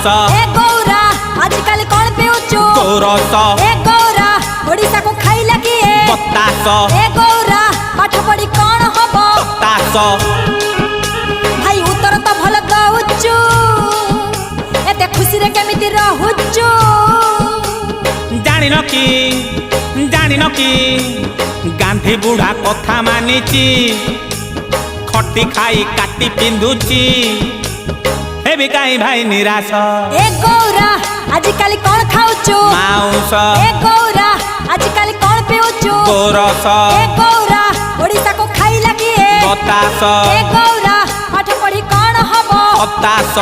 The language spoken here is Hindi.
माउस ए गौरा आजकल कौन पिउचु गोरस ए गौरा ओडिसा को खाइला किए बतास ए गौरा पाठ पढ़ी कौन हबो तास भाई उत्तर तो भल दउचु एते खुशी रे केमिति रहुचु जानिन कि गांधी बुढ़ा कथा मानिची खटी खाई काटी पिंधुची हे भी काई भाई निराश ए गौरा आजकल कौन खाउचु माउस ए गौरा आजकल कौन पिउचु गोरस ए गौरा ओडिसा को खाइला किए बतास ए गौरा पाठ पढ़ी कौन हबो तास